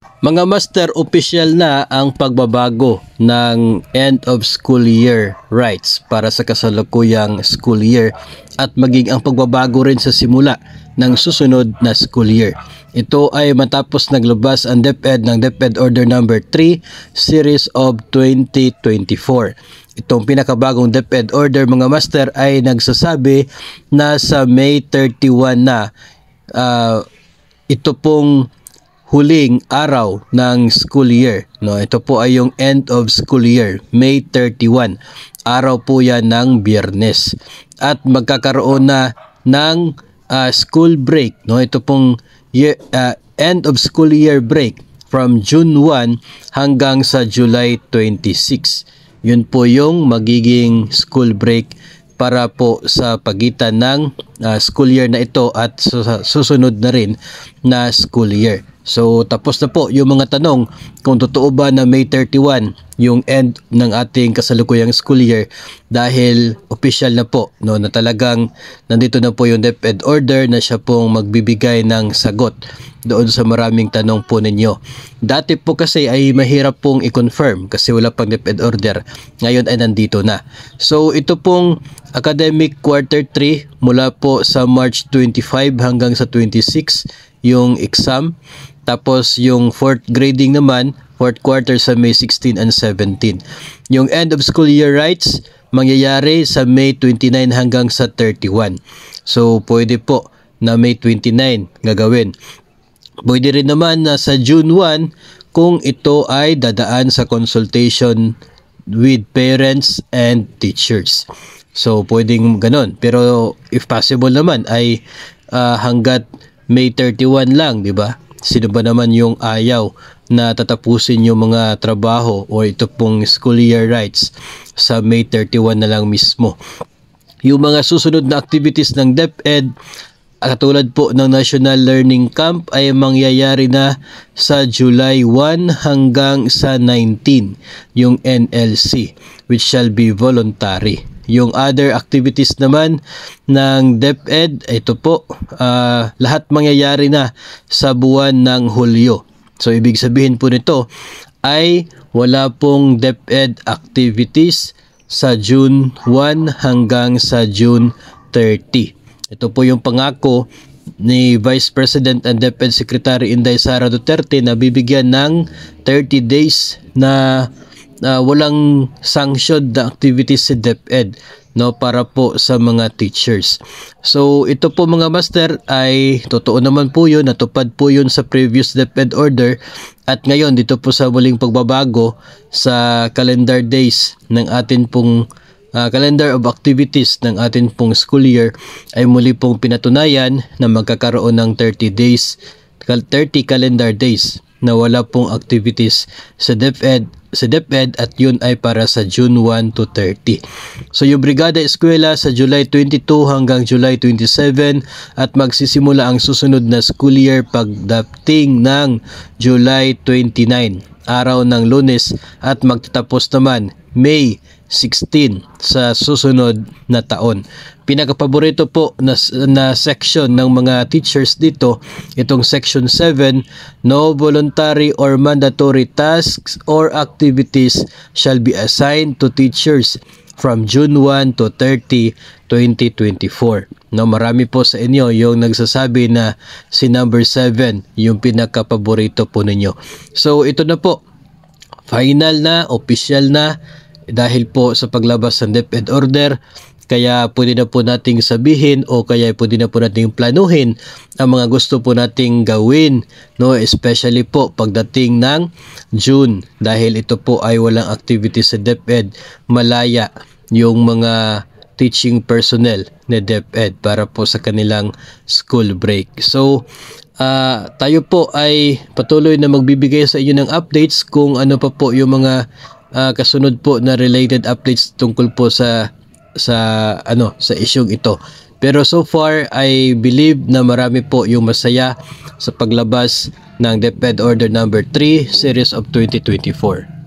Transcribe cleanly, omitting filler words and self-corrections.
Mga master, opisyal na ang pagbabago ng end of school year rights para sa kasalukuyang school year at maging ang pagbabago rin sa simula ng susunod na school year. Ito ay matapos naglabas ang DepEd ng DepEd Order Number 3 Series of 2024. Itong pinakabagong DepEd Order, mga master, ay nagsasabi na sa May 31 na ito pong huling araw ng school year, no? Ito po ay yung end of school year, May 31. Araw po yan ng Biyernes. At magkakaroon na ng school break, no? Ito pong end of school year break from June 1 hanggang sa July 26. Yun po yung magiging school break para po sa pagitan ng school year na ito at susunod na rin na school year. So tapos na po yung mga tanong kung totoo ba na May 31 yung end ng ating kasalukuyang school year, dahil official na po, no, na talagang nandito na po yung DepEd Order na siya pong magbibigay ng sagot doon sa maraming tanong po ninyo. Dati po kasi ay mahirap pong i-confirm kasi wala pang DepEd Order. Ngayon ay nandito na. So ito pong academic quarter 3 mula po sa March 25 hanggang sa 26 yung exam. Tapos yung fourth grading naman, fourth quarter sa May 16 and 17. Yung end of school year rights mangyayari sa May 29 hanggang sa 31. So pwede po na May 29 gagawin. Pwede rin naman na sa June 1 kung ito ay dadaan sa consultation with parents and teachers. So pwedeng ganon. Pero if possible naman ay hanggat May 31 lang, di ba? Sino ba naman yung ayaw na tatapusin yung mga trabaho o ito pong school year rights sa May 31 na lang mismo. Yung mga susunod na activities ng DepEd, katulad po ng National Learning Camp, ay mangyayari na sa July 1 hanggang sa 19, yung NLC, which shall be voluntary. Yung other activities naman ng DepEd, ito po, lahat mangyayari na sa buwan ng Hulyo. So ibig sabihin po nito ay wala pong DepEd activities sa June 1 hanggang sa June 30. Ito po yung pangako ni Vice President and DepEd Secretary Inday Sara Duterte na bibigyan ng 30 days na walang sanctioned na activities si DepEd, no, para po sa mga teachers. So ito po mga master ay totoo naman po yun, natupad po yun sa previous DepEd order, at ngayon dito po sa muling pagbabago sa calendar days ng atin pong calendar of activities ng atin pong school year ay muli pong pinatunayan na magkakaroon ng 30 calendar days na wala pong activities sa DepEd at yun ay para sa June 1 to 30. So yung Brigada Eskwela sa July 22 hanggang July 27 at magsisimula ang susunod na school year pagdating ng July 29, araw ng Lunes, at magtatapos naman May 16 sa susunod na taon. Pinakapaborito po na section ng mga teachers dito, itong section 7, no voluntary or mandatory tasks or activities shall be assigned to teachers from June 1 to 30, 2024. No, marami po sa inyo yung nagsasabi na si number 7 yung pinakapaborito po ninyo. So ito na po, final na, official na, dahil po sa paglabas ng DepEd order. Kaya pwede na po nating sabihin o kaya pwede na po nating planuhin ang mga gusto po nating gawin, no, especially po pagdating ng June, dahil ito po ay walang activities sa DepEd. Malaya yung mga teaching personnel na DepEd para po sa kanilang school break. So tayo po ay patuloy na magbibigay sa inyo ng updates kung ano pa po yung mga kasunod po na related updates tungkol po sa isyung ito. Pero so far, I believe na marami po yung masaya sa paglabas ng DepEd Order Number 3 Series of 2024.